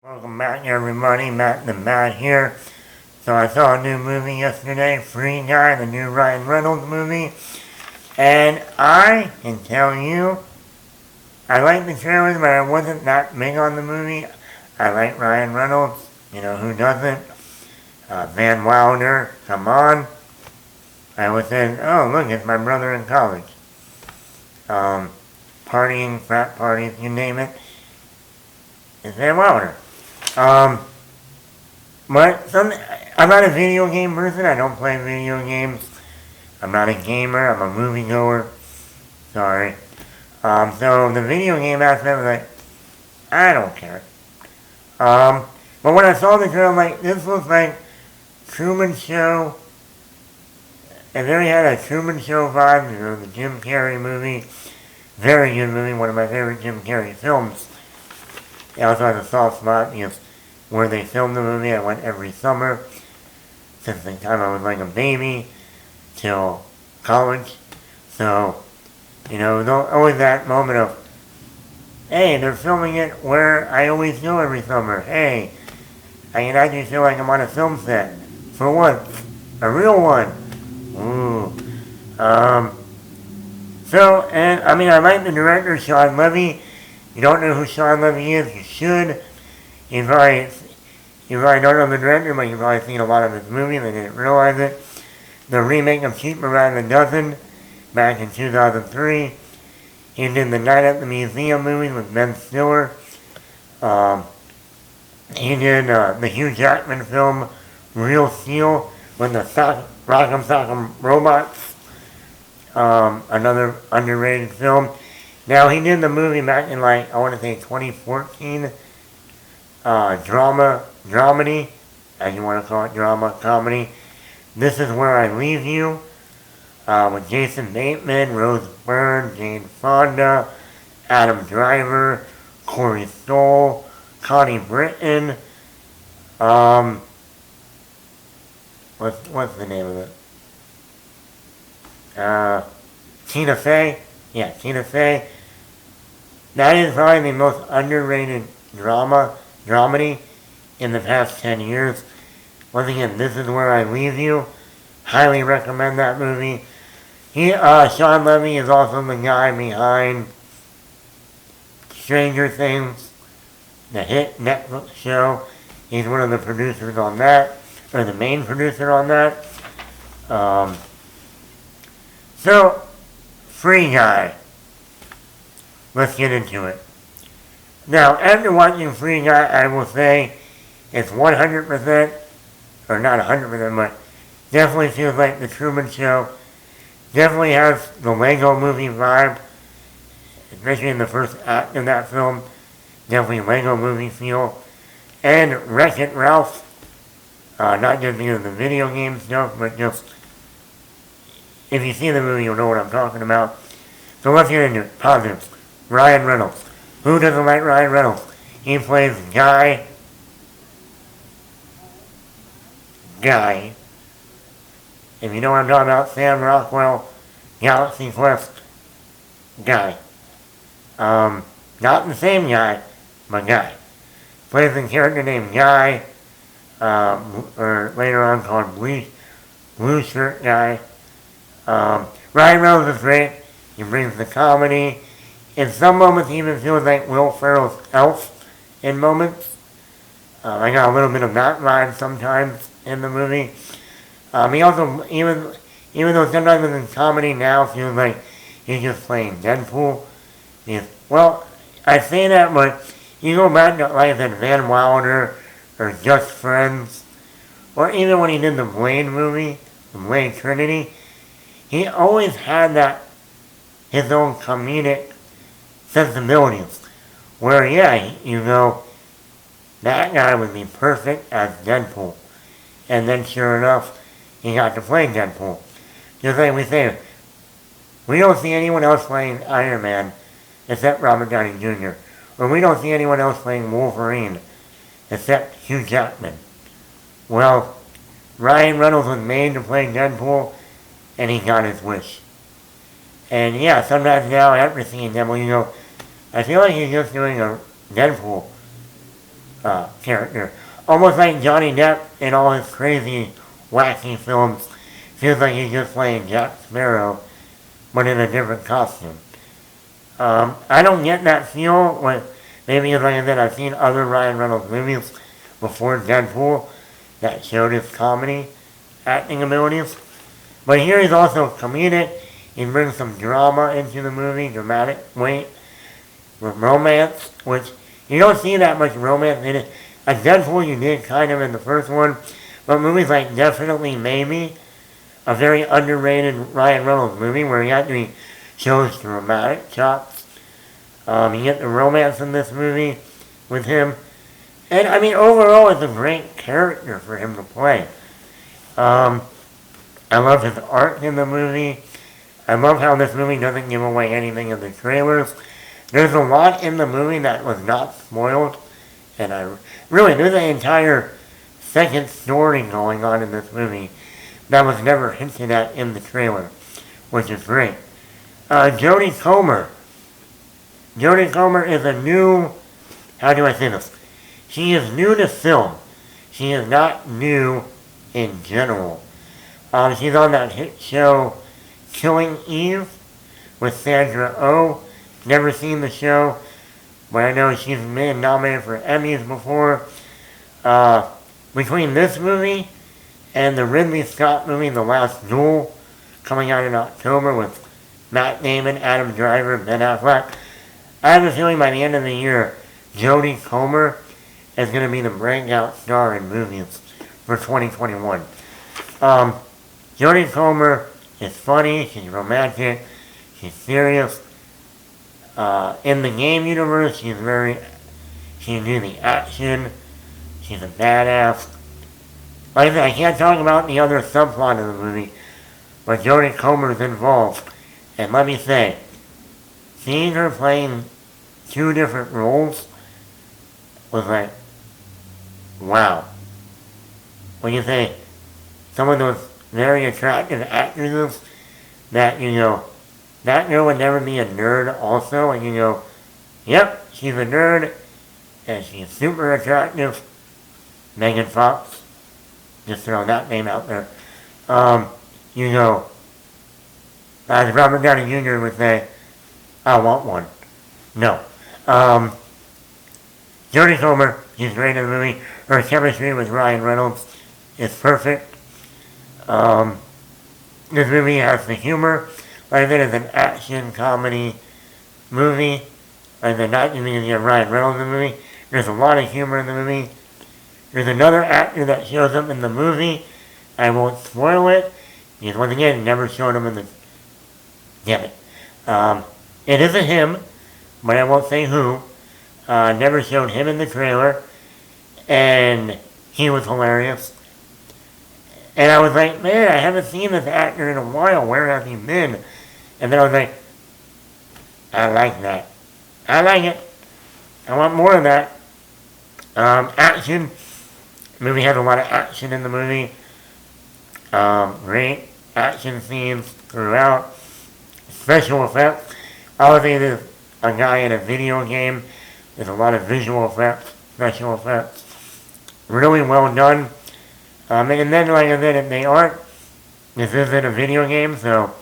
Welcome back everybody, Matt the Matt here. So I saw a new movie yesterday, Free Guy, the new Ryan Reynolds movie. And I can tell you, I like the trailers, but I wasn't that big on the movie. I like Ryan Reynolds, who doesn't? Van Wilder, come on. I was saying, oh look, it's my brother in college. Partying, frat parties, you name it. It's Van Wilder. But I'm not a video game person. I don't play video games. I'm not a gamer. I'm a moviegoer. Sorry. So the video game aspect was like, I don't care. But when I saw the trailer, I'm like, this looks like Truman Show. It really had a Truman Show vibe, the Jim Carrey movie. Very good movie, one of my favorite Jim Carrey films. It also has a soft spot because where they filmed the movie, I went every summer since the time I was like a baby till college. So, always that moment of, hey, they're filming it where I always go every summer. Hey, I can actually feel like I'm on a film set. For once. A real one. Ooh. I like the director, Sean Levy. You don't know who Sean Levy is, you should. You probably don't know the director, but you've probably seen a lot of his movies and didn't realize it. The remake of Cheaper by the Dozen back in 2003. He did the Night at the Museum movies with Ben Stiller. He did the Hugh Jackman film Real Steel with the Rock'em Sock'em Robots. Another underrated film. Now, he did the movie back in, 2014, dramedy, as you want to call it, drama, comedy. This Is Where I Leave You, with Jason Bateman, Rose Byrne, Jane Fonda, Adam Driver, Corey Stoll, Connie Britton, what's the name of it? Tina Fey. Yeah, Tina Fey. That is probably the most underrated dramedy in the past 10 years. Once again, This Is Where I Leave You. Highly recommend that movie. Sean Levy is also the guy behind Stranger Things, the hit Netflix show. He's one of the producers on that, or the main producer on that. Free Guy. Let's get into it. Now, after watching Free Guy, I will say it's 100%, or not 100%, but definitely feels like the Truman Show. Definitely has the Lego Movie vibe, especially in the first act of that film. Definitely Lego Movie feel. And Wreck-It Ralph, not just because of the video game stuff, but just, if you see the movie, you'll know what I'm talking about. So let's get into it. Positives. Ryan Reynolds. Who doesn't like Ryan Reynolds? He plays Guy. If you know what I'm talking about, Sam Rockwell, Galaxy Quest Guy. Not the same guy, but Guy. Plays a character named Guy, or later on called Blue Shirt Guy. Ryan Reynolds is great. He brings the comedy. In some moments, he even feels like Will Ferrell's Elf in moments. I got a little bit of that vibe sometimes in the movie. He also, even though sometimes in comedy now feels like he's just playing Deadpool. Well, I say that, but you go back to, like I said, Van Wilder, or Just Friends, or even when he did the Blade movie, the Blade Trinity, he always had his own comedic sensibilities. Where, that guy would be perfect as Deadpool. And then sure enough, he got to play Deadpool. Just like we say, we don't see anyone else playing Iron Man except Robert Downey Jr. Or we don't see anyone else playing Wolverine except Hugh Jackman. Well, Ryan Reynolds was made to play Deadpool, and he got his wish. And yeah, sometimes now after seeing Deadpool, I feel like he's just doing a Deadpool character. Almost like Johnny Depp in all his crazy, wacky films. Feels like he's just playing Jack Sparrow, but in a different costume. I don't get that feel with, maybe as like I said, I've seen other Ryan Reynolds movies before Deadpool that showed his comedy acting abilities. But here he's also comedic. He brings some drama into the movie, dramatic weight, with romance, which you don't see that much romance in it. A Deadpool you did kind of in the first one, but movies like Definitely Maybe, a very underrated Ryan Reynolds movie where he actually shows dramatic chops. You get the romance in this movie with him. And I mean, overall, it's a great character for him to play. I love his art in the movie. I love how this movie doesn't give away anything in the trailers. There's a lot in the movie that was not spoiled. And there's an entire second story going on in this movie that was never hinted at in the trailer, which is great. Jodie Comer. Jodie Comer is a new, how do I say this? She is new to film. She is not new in general. She's on that hit show Killing Eve with Sandra Oh. Never seen the show, but I know she's been nominated for Emmys before. Between this movie and the Ridley Scott movie, The Last Duel, coming out in October with Matt Damon, Adam Driver, Ben Affleck, I have a feeling by the end of the year, Jodie Comer is going to be the breakout star in movies for 2021. Jodie Comer is funny, she's romantic, she's serious. In the game universe, she can do the action, she's a badass. Like I said, I can't talk about the other subplot of the movie, but Jodie Comer is involved. And let me say, seeing her playing two different roles was like, wow. When you say someone with very attractive actresses that, that girl would never be a nerd also, and you go, yep, she's a nerd, and she's super attractive. Megan Fox, just throw that name out there. As Robert Downey Jr. would say, I want one. No. Jodie Comer, she's great in the movie. Her chemistry with Ryan Reynolds is perfect. This movie has the humor. Like I said, it's an action comedy movie. Like the not even get Ryan Reynolds in the movie. There's a lot of humor in the movie. There's another actor that shows up in the movie. I won't spoil it. Because once again, never showed him in the... Damn it. It isn't him, but I won't say who. Never showed him in the trailer. And he was hilarious. And I was like, man, I haven't seen this actor in a while. Where has he been? And then I was like, I like that. I like it. I want more of that. Action. The movie has a lot of action in the movie. Great action scenes throughout. Special effects. Obviously, there's a guy in a video game. There's a lot of visual effects, special effects. Really well done. And then, like I said, if they aren't, this isn't a video game, so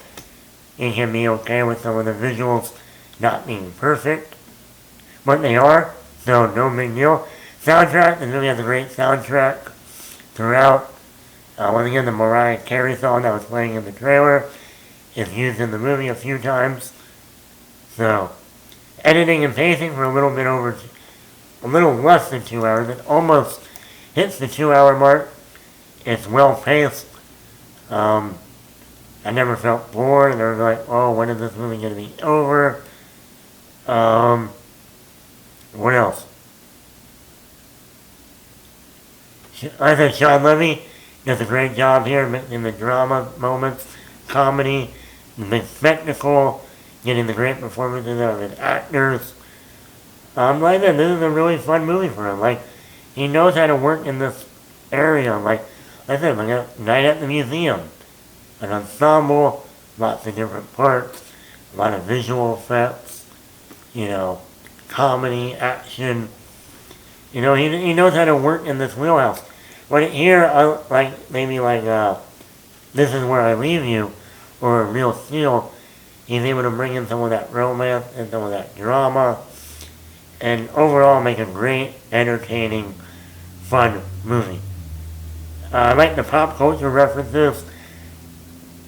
you can be okay with some of the visuals not being perfect. But they are, so no big deal. Soundtrack, the movie has a great soundtrack throughout. Once again, the Mariah Carey song that was playing in the trailer is used in the movie a few times. So, editing and pacing for a little less than 2 hours. It almost hits the 2 hour mark. It's well paced. I never felt bored. And I was like, oh, when is this movie going to be over? What else? I think Sean Levy does a great job here in the drama moments, comedy, the big spectacle, getting the great performances of his actors. Like that, this is a really fun movie for him. Like, he knows how to work in this area. Like I said, like a night at the museum, an ensemble, lots of different parts, a lot of visual effects, comedy, action. He knows how to work in this wheelhouse. But here, This Is Where I Leave You, or Real Steel, he's able to bring in some of that romance and some of that drama, and overall make a great, entertaining, fun movie. I like the pop culture references.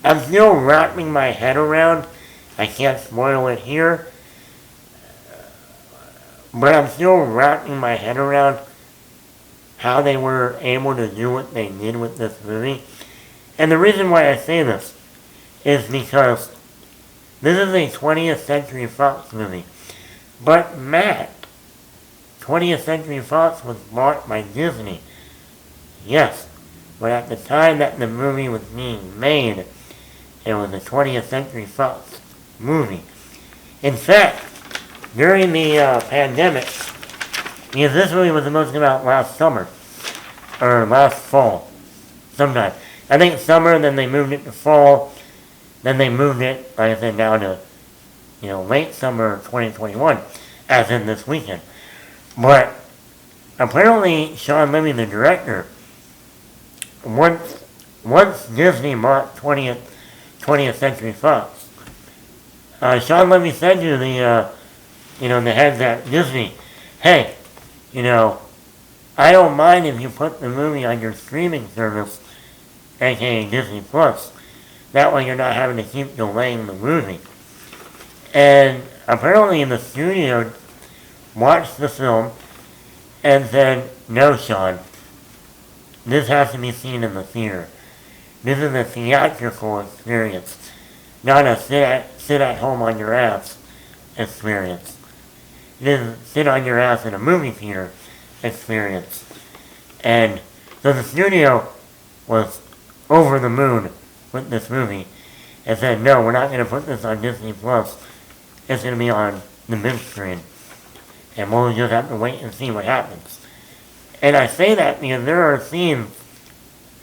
I'm still wrapping my head around. I can't spoil it here. But I'm still wrapping my head around how they were able to do what they did with this movie. And the reason why I say this is because this is a 20th Century Fox movie. But Matt, 20th Century Fox was bought by Disney. Yes, but at the time that the movie was being made, it was a 20th Century Fox movie. In fact, during the pandemic, because this movie was supposed to come out last summer, or last fall, sometime. I think summer, then they moved it to fall, then they moved it, like I said, down to, late summer 2021, as in this weekend. But apparently, Sean Levy, the director, once Disney bought 20th Century Fox, Sean Levy said to the heads at Disney, hey, I don't mind if you put the movie on your streaming service, aka Disney Plus. That way you're not having to keep delaying the movie. And apparently the studio watched the film and said, no, Sean, this has to be seen in the theater. This is a theatrical experience, not a sit at home on your ass experience. This is sit on your ass in a movie theater experience. And so the studio was over the moon with this movie and said, no, we're not going to put this on Disney Plus. It's going to be on the big screen. And we'll just have to wait and see what happens. And I say that because there are scenes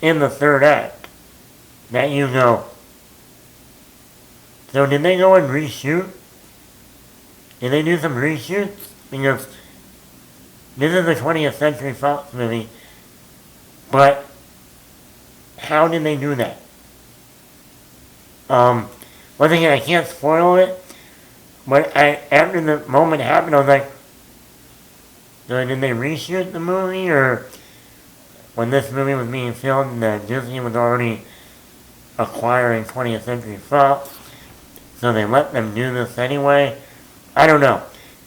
in the third act that you go, so did they go and reshoot? Did they do some reshoots? Because this is a 20th Century Fox movie, but how did they do that? Once again, I can't spoil it, but after the moment happened, I was like, so did they reshoot the movie, or when this movie was being filmed, Disney was already acquiring 20th Century Fox, so they let them do this anyway? I don't know,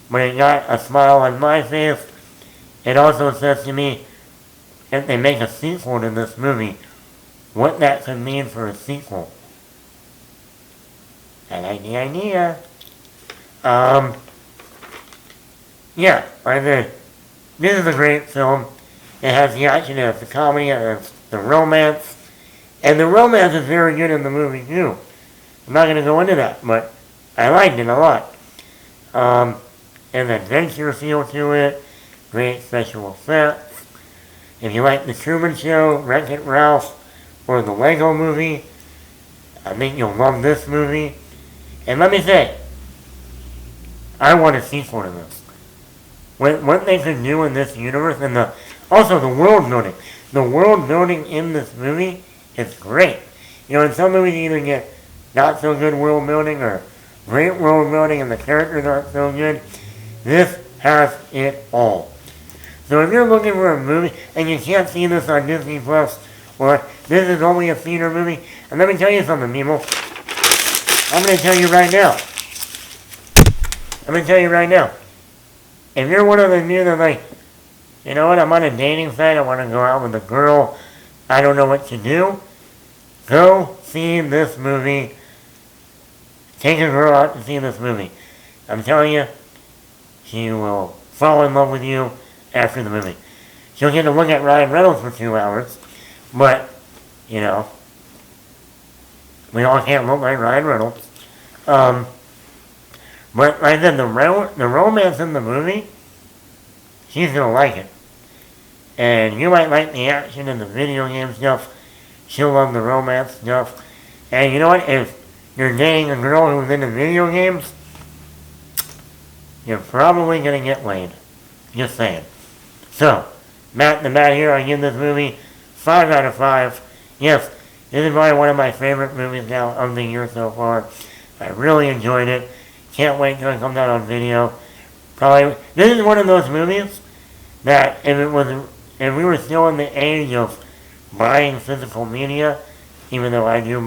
but it got a smile on my face. It also says to me, if they make a sequel to this movie, what that could mean for a sequel. I like the idea. Yeah, this is a great film. It has the action, it has the comedy, it has the romance. And the romance is very good in the movie too. I'm not going to go into that, but I liked it a lot. An adventure feel to it, great special effects. If you like The Truman Show, Wreck-It Ralph, or the Lego Movie, I think you'll love this movie. And let me say, I want a sequel to this. What they could do in this universe, and also the world building. The world building in this movie is great. In some movies you either get not so good world building or great world building and the characters aren't so good. This has it all. So if you're looking for a movie and you can't see this on Disney Plus, or this is only a theater movie, and let me tell you something, people. I'm going to tell you right now. If you're one of the new that like, you know what, I'm on a dating site, I want to go out with a girl, I don't know what to do, go see this movie. Take a girl out to see this movie. I'm telling you, she will fall in love with you after the movie. She'll get to look at Ryan Reynolds for 2 hours, but, we all can't look like Ryan Reynolds. But like I said, the romance in the movie, she's going to like it. And you might like the action and the video game stuff. She'll love the romance stuff. And you know what? If you're dating a girl who's into video games, you're probably going to get laid. Just saying. So, Matt the Matt here, I give this movie 5 out of 5. Yes, this is probably one of my favorite movies now of the year so far. I really enjoyed it. Can't wait till it comes out on video. Probably, this is one of those movies that if we were still in the age of buying physical media, even though I do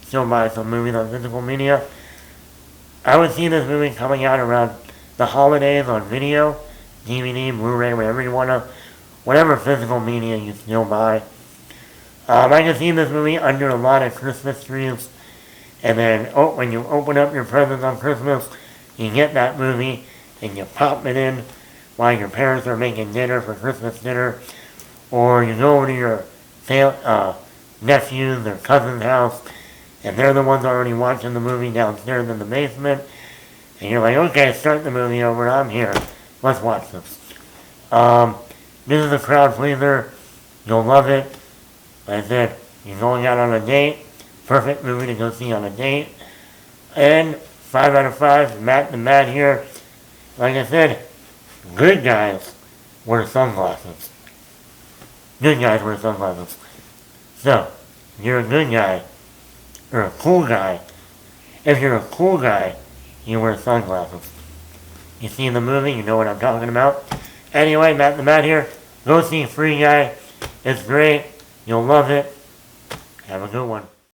still buy some movies on physical media, I would see this movie coming out around the holidays on video, DVD, Blu-ray, whatever you want to, whatever physical media you still buy. I can see this movie under a lot of Christmas trees, and then when you open up your presents on Christmas, you get that movie and you pop it in while your parents are making dinner for Christmas dinner, or you go over to your nephew's or cousin's house, and they're the ones already watching the movie downstairs in the basement, and you're like, okay, start the movie over, I'm here, let's watch this. This is a crowd pleaser, you'll love it. Like I said, you're going out on a date, perfect movie to go see on a date, and 5 out of 5, Matt the Matt here. Like I said, good guys wear sunglasses. Good guys wear sunglasses. So, if you're a good guy, you're a cool guy. If you're a cool guy, you wear sunglasses. You see the movie, you know what I'm talking about. Anyway, Matt the Matt here. Go see Free Guy. It's great. You'll love it. Have a good one.